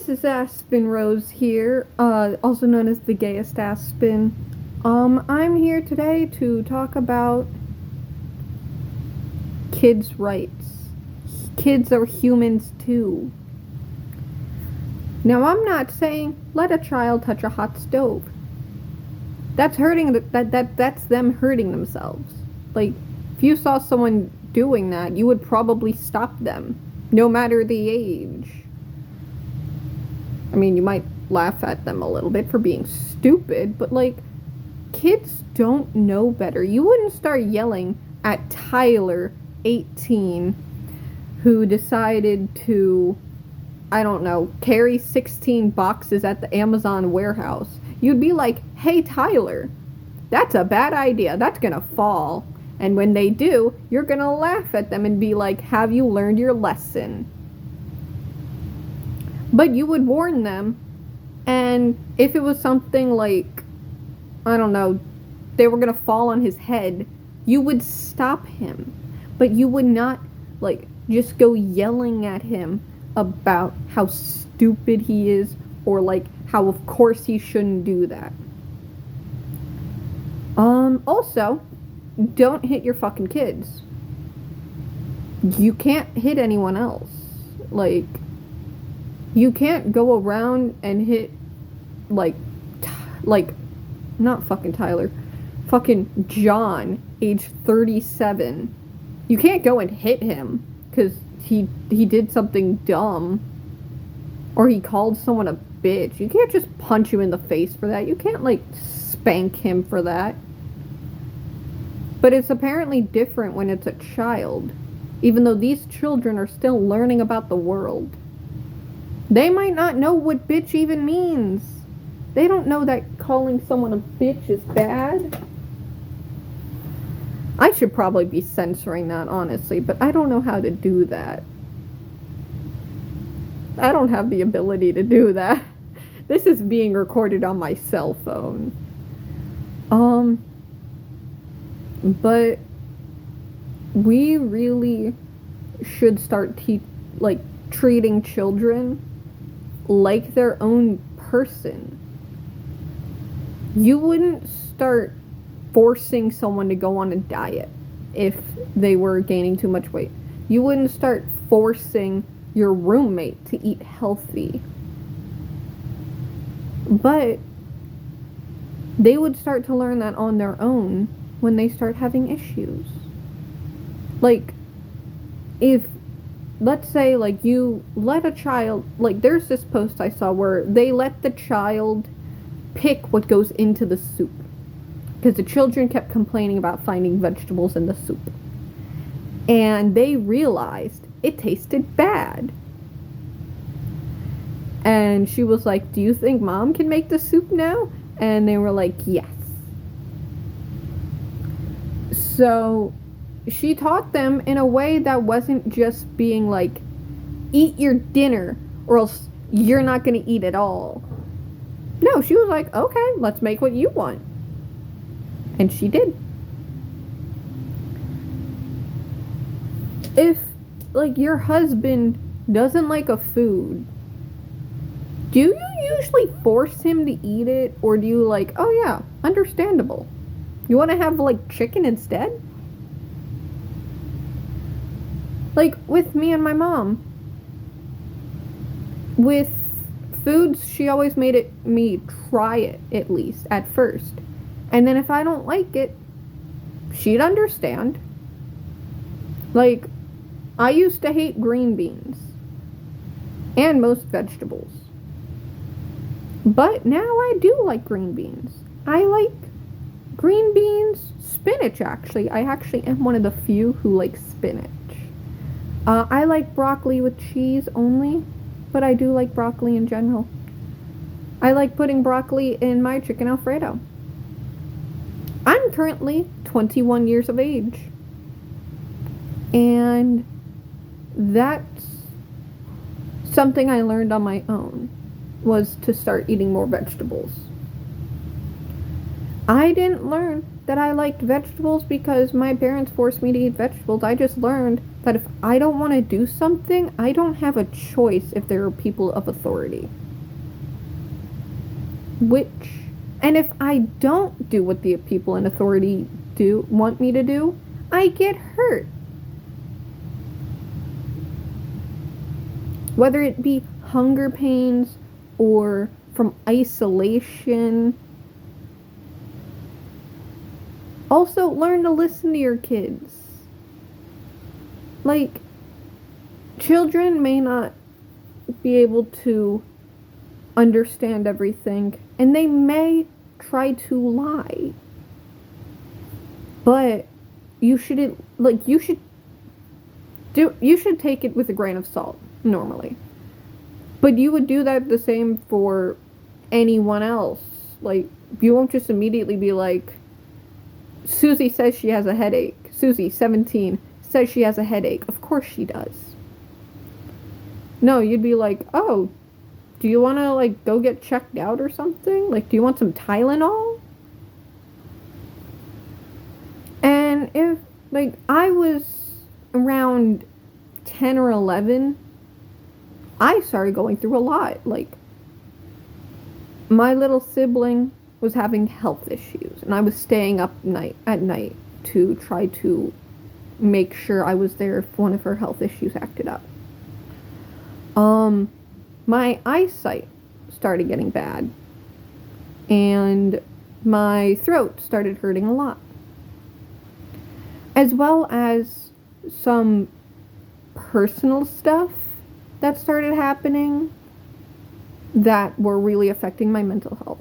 This is Aspen Rose here, also known as the Gayest Aspen. I'm here today to talk about kids' rights. Kids are humans too. Now, I'm not saying let a child touch a hot stove. That's that's them hurting themselves. Like, if you saw someone doing that, you would probably stop them, no matter the age. I mean, you might laugh at them a little bit for being stupid, but like, kids don't know better. You wouldn't start yelling at Tyler, 18, who decided to, I don't know, carry 16 boxes at the Amazon warehouse. You'd be like, hey, Tyler, that's a bad idea. That's gonna fall. And when they do, you're gonna laugh at them and be like, have you learned your lesson? But you would warn them, and if it was something like, I don't know, they were gonna fall on his head, you would stop him. But you would not, like, just go yelling at him about how stupid he is, or like, how of course he shouldn't do that. Also, don't hit your fucking kids. You can't hit anyone else. Like, you can't go around and hit, like, not fucking Tyler, fucking John, age 37. You can't go and hit him, because he did something dumb, or he called someone a bitch. You can't just punch him in the face for that. You can't, like, spank him for that. But it's apparently different when it's a child, even though these children are still learning about the world. They might not know what bitch even means. They don't know that calling someone a bitch is bad. I should probably be censoring that, honestly, but I don't know how to do that. I don't have the ability to do that. This is being recorded on my cell phone. But we really should start treating children like their own person. You wouldn't start forcing someone to go on a diet if they were gaining too much weight. You wouldn't start forcing your roommate to eat healthy. But they would start to learn that on their own when they start having issues. Like, if, let's say, like, you let a child, like, there's this post I saw where they let the child pick what goes into the soup, because the children kept complaining about finding vegetables in the soup, and they realized it tasted bad. And she was like, do you think mom can make the soup now? And they were like, yes. So she taught them in a way that wasn't just being like, eat your dinner or else you're not going to eat at all. No, she was like, okay, let's make what you want. And she did. If, like, your husband doesn't like a food, do you usually force him to eat it? Or do you like, oh yeah, understandable. You want to have, like, chicken instead? Like, with me and my mom, with foods, she always made me try it, at least, at first. And then if I don't like it, she'd understand. Like, I used to hate green beans. And most vegetables. But now I do like green beans. I like green beans, spinach, actually. I actually am one of the few who likes spinach. I like broccoli with cheese only, but I do like broccoli in general. I like putting broccoli in my chicken Alfredo. I'm currently 21 years of age. And that's something I learned on my own, was to start eating more vegetables. I didn't learn that I liked vegetables because my parents forced me to eat vegetables. I just learned that if I don't want to do something, I don't have a choice if there are people of authority. And if I don't do what the people in authority want me to do, I get hurt. Whether it be hunger pains or from isolation. Also, learn to listen to your kids. Like, children may not be able to understand everything, and they may try to lie. But you should take it with a grain of salt, normally. But you would do that the same for anyone else. Like, you won't just immediately be like, Susie says she has a headache. Susie, 17, says she has a headache. Of course she does. No, you'd be like, oh, do you want to, like, go get checked out or something? Like, do you want some Tylenol? And if, like, I was around 10 or 11, I started going through a lot. Like, my little sibling was having health issues, and I was staying up at night to try to make sure I was there if one of her health issues acted up. My eyesight started getting bad, and my throat started hurting a lot, as well as some personal stuff that started happening that were really affecting my mental health.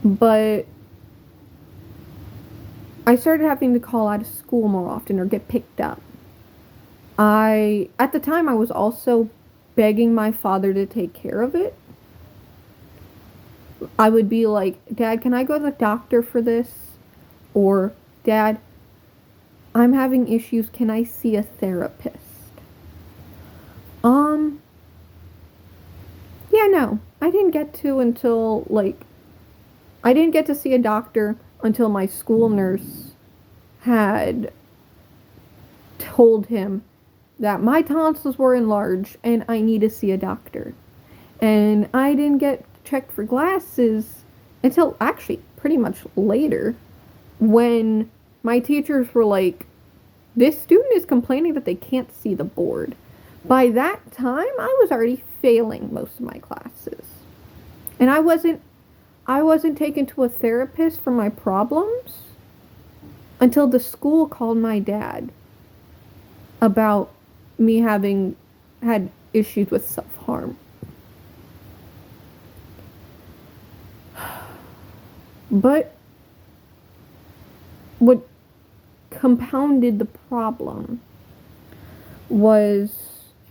But I started having to call out of school more often or get picked up. At the time, I was also begging my father to take care of it. I would be like, Dad, can I go to the doctor for this? Or, Dad, I'm having issues, can I see a therapist? Yeah, no, I didn't get to see a doctor until my school nurse had told him that my tonsils were enlarged and I need to see a doctor. And I didn't get checked for glasses until actually pretty much later, when my teachers were like, this student is complaining that they can't see the board. By that time, I was already failing most of my classes. And I wasn't taken to a therapist for my problems until the school called my dad about me having had issues with self-harm. But what compounded the problem was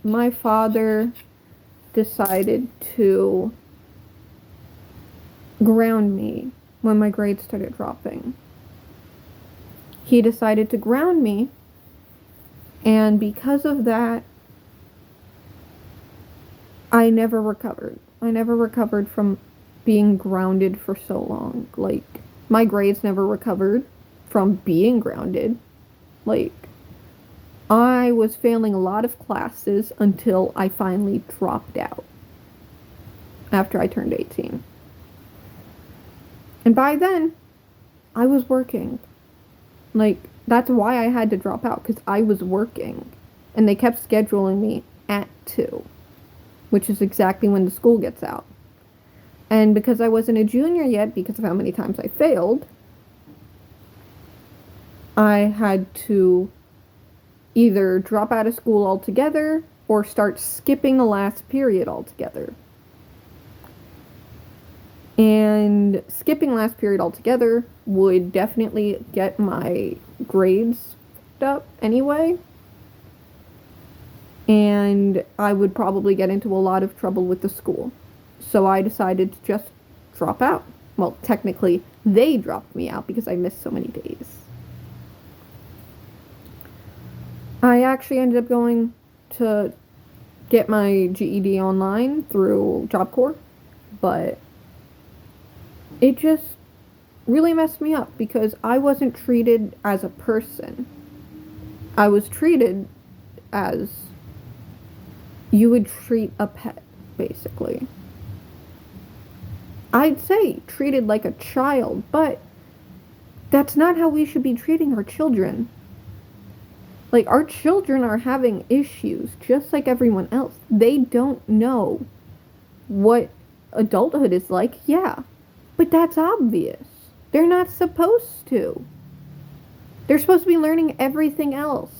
my father decided to ground me when my grades started dropping. He decided to ground me, and because of that, I never recovered. I never recovered from being grounded for so long. Like, my grades never recovered from being grounded. Like, I was failing a lot of classes until I finally dropped out after I turned 18. And by then, I was working. Like, that's why I had to drop out, because I was working. And they kept scheduling me at 2, which is exactly when the school gets out. And because I wasn't a junior yet, because of how many times I failed, I had to either drop out of school altogether or start skipping the last period altogether. And skipping last period altogether would definitely get my grades up anyway. And I would probably get into a lot of trouble with the school. So I decided to just drop out. Well, technically, they dropped me out because I missed so many days. I actually ended up going to get my GED online through Job Corps, but it just really messed me up because I wasn't treated as a person. I was treated as you would treat a pet, basically. I'd say treated like a child, but that's not how we should be treating our children. Like, our children are having issues just like everyone else. They don't know what adulthood is like, yeah, but that's obvious. They're not supposed to. They're supposed to be learning everything else.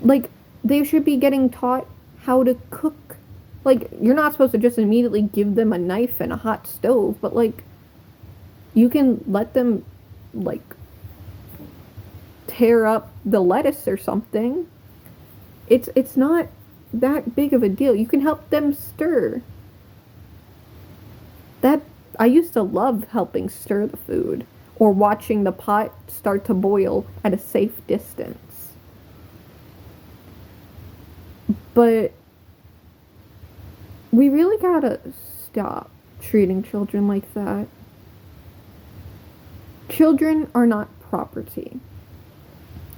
Like, they should be getting taught how to cook. Like, you're not supposed to just immediately give them a knife and a hot stove, but, like, you can let them, like, tear up the lettuce or something. It's not that big of a deal. You can help them stir. That I used to love helping stir the food or watching the pot start to boil at a safe distance. But we really gotta stop treating children like that. Children are not property.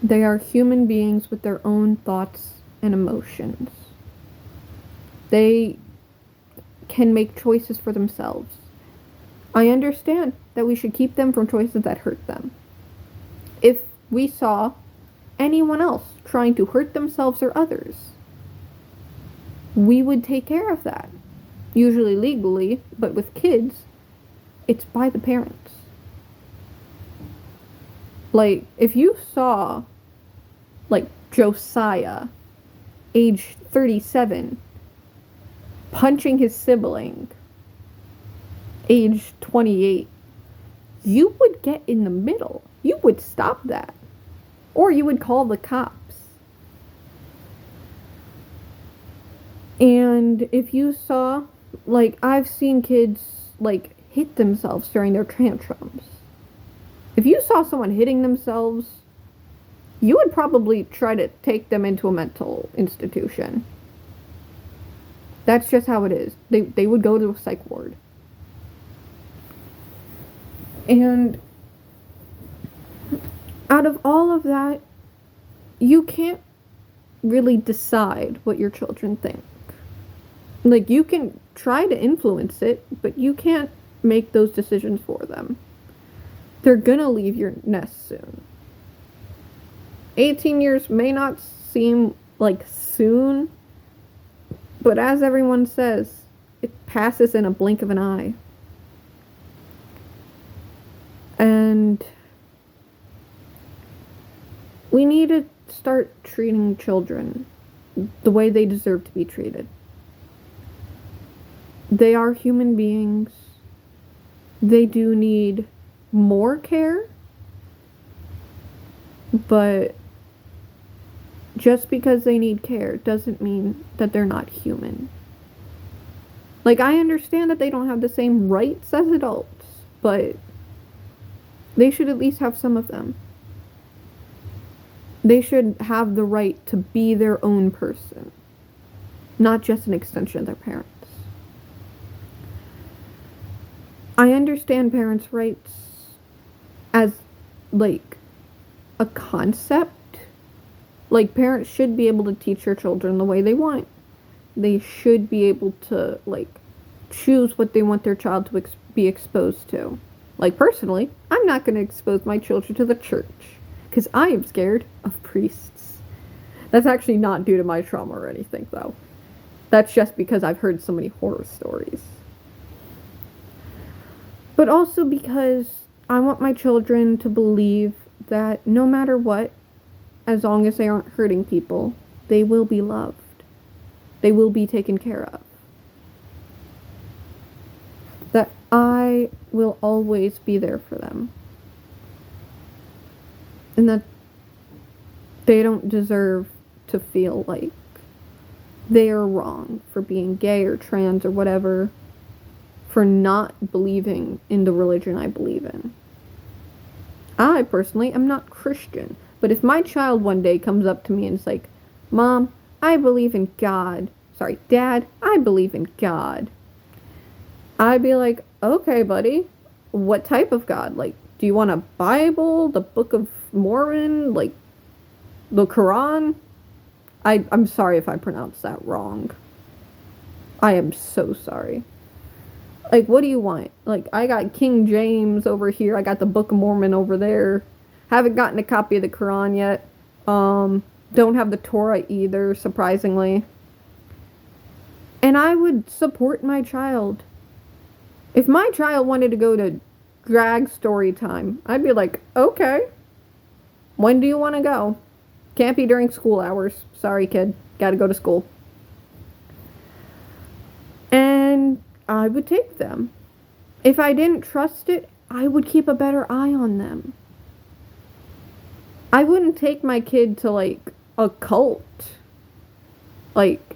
They are human beings with their own thoughts and emotions. They can make choices for themselves. I understand that we should keep them from choices that hurt them. If we saw anyone else trying to hurt themselves or others, we would take care of that. Usually legally, but with kids, it's by the parents. Like, if you saw, like, Josiah, age 37, punching his sibling, age 28, you would get in the middle. You would stop that. Or you would call the cops. And if you saw, like, I've seen kids, like, hit themselves during their tantrums. If you saw someone hitting themselves, you would probably try to take them into a mental institution. That's just how it is. They would go to a psych ward. And out of all of that, you can't really decide what your children think. Like, you can try to influence it, but you can't make those decisions for them. They're gonna leave your nest soon. 18 years may not seem like soon, but as everyone says, it passes in a blink of an eye. And we need to start treating children the way they deserve to be treated. They are human beings. They do need more care, but just because they need care doesn't mean that they're not human. Like, I understand that they don't have the same rights as adults, but they should at least have some of them. They should have the right to be their own person, not just an extension of their parents. I understand parents' rights as, like, a concept. Like, parents should be able to teach their children the way they want. They should be able to, like, choose what they want their child to be exposed to. Like, personally, I'm not going to expose my children to the church, because I am scared of priests. That's actually not due to my trauma or anything, though. That's just because I've heard so many horror stories. But also because I want my children to believe that no matter what, as long as they aren't hurting people, they will be loved. They will be taken care of. That I will always be there for them. And that they don't deserve to feel like they are wrong for being gay or trans or whatever, for not believing in the religion I believe in. I personally am not Christian, but if my child one day comes up to me and is like, Mom, I believe in God. Sorry, Dad, I believe in God. I'd be like, okay, buddy, what type of God? Like, do you want a Bible, the book of Mormon, like the Quran. I'm sorry if I pronounced that wrong. I am so sorry. Like, what do you want? Like, I got King James over here. I got the Book of Mormon over there. Haven't gotten a copy of the Quran yet. Don't have the Torah either, surprisingly. And I would support my child. If my child wanted to go to drag story time, I'd be like, okay. When do you want to go? Can't be during school hours. Sorry, kid. Gotta go to school. And I would take them. If I didn't trust it, I would keep a better eye on them. I wouldn't take my kid to, like, a cult. Like,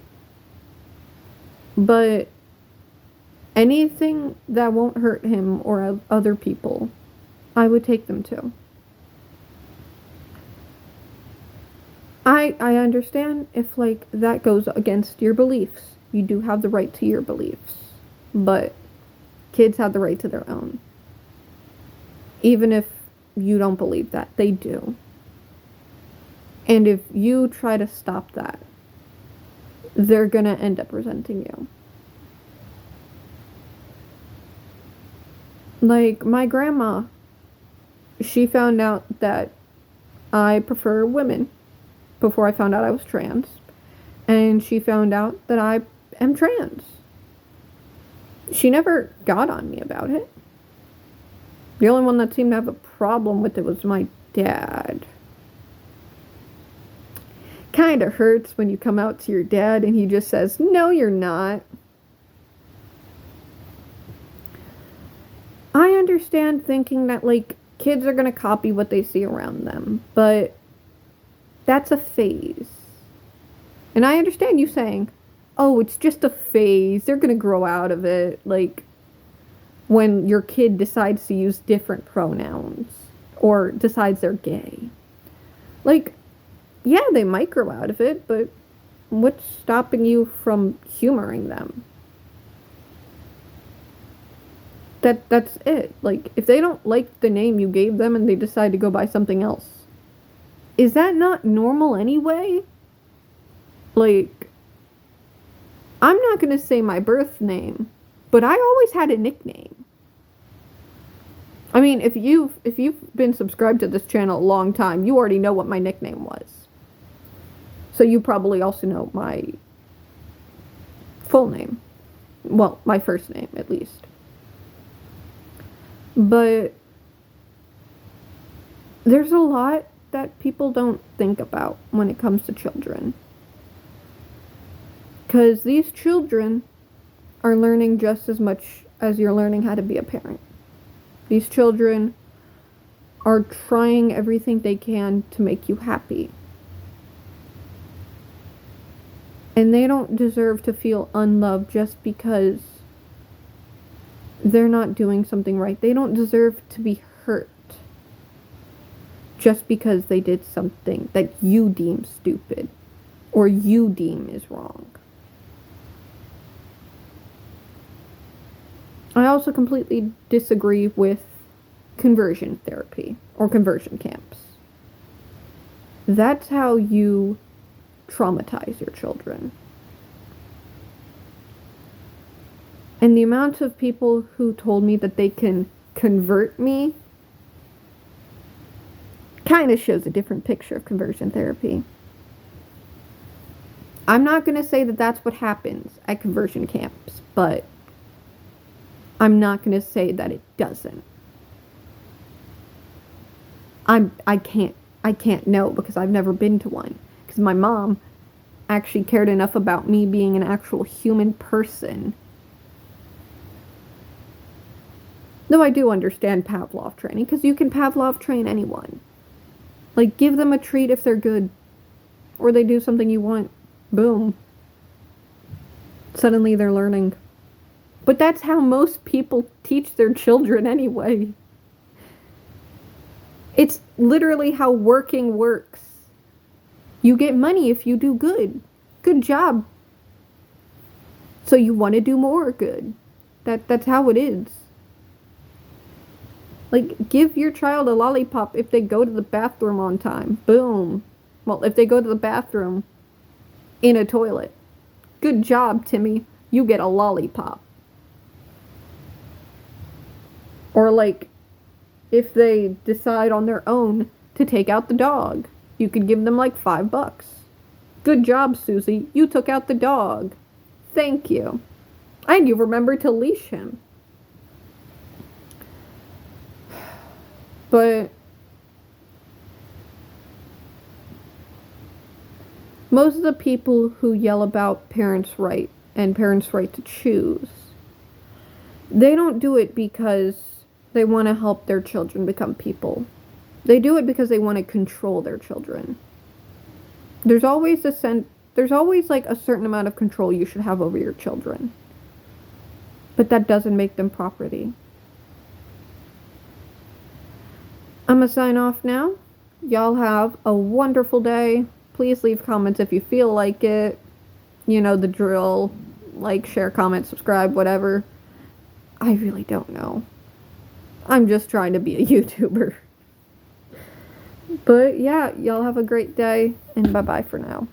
but anything that won't hurt him or other people, I would take them to. I understand if, like, that goes against your beliefs. You do have the right to your beliefs. But kids have the right to their own. Even if you don't believe that, they do. And if you try to stop that, they're gonna end up resenting you. Like, my grandma, she found out that I prefer women before I found out I was trans. And she found out that I am trans. She never got on me about it. The only one that seemed to have a problem with it was my dad. Kinda hurts when you come out to your dad and he just says, "No, you're not." I understand thinking that, like, kids are gonna copy what they see around them, but that's a phase. And I understand you saying, oh, it's just a phase, they're gonna grow out of it, like, when your kid decides to use different pronouns, or decides they're gay. Like, yeah, they might grow out of it, but what's stopping you from humoring them? That's it. Like, if they don't like the name you gave them and they decide to go buy something else, is that not normal anyway? Like, I'm not gonna say my birth name, but I always had a nickname. I mean, if you've been subscribed to this channel a long time, you already know what my nickname was. So you probably also know my full name. Well, my first name, at least. But there's a lot that people don't think about when it comes to children. Because these children are learning just as much as you're learning how to be a parent. These children are trying everything they can to make you happy. And they don't deserve to feel unloved just because they're not doing something right. They don't deserve to be hurt just because they did something that you deem stupid or you deem is wrong. I also completely disagree with conversion therapy or conversion camps. That's how you traumatize your children. And the amount of people who told me that they can convert me kind of shows a different picture of conversion therapy. I'm not going to say that that's what happens at conversion camps, but I'm not going to say that it doesn't. I can't know because I've never been to one. Because my mom actually cared enough about me being an actual human person. Though I do understand Pavlov training, because you can Pavlov train anyone. Like, give them a treat if they're good. Or they do something you want. Boom. Suddenly they're learning. But that's how most people teach their children anyway. It's literally how working works. You get money if you do good. Good job. So you want to do more good. That's how it is. Like, give your child a lollipop if they go to the bathroom on time. Boom. Well, if they go to the bathroom in a toilet. Good job, Timmy. You get a lollipop. Or, like, if they decide on their own to take out the dog, you could give them, like, $5. Good job, Susie. You took out the dog. Thank you. And you remembered to leash him. But most of the people who yell about parents' right and parents' right to choose, they don't do it because they want to help their children become people. They do it because they want to control their children. There's always like a certain amount of control you should have over your children. But that doesn't make them property. I'm gonna sign off now. Y'all have a wonderful day. Please leave comments if you feel like it. You know the drill. Like, share, comment, subscribe, whatever. I really don't know. I'm just trying to be a YouTuber. But yeah, y'all have a great day, and bye-bye for now.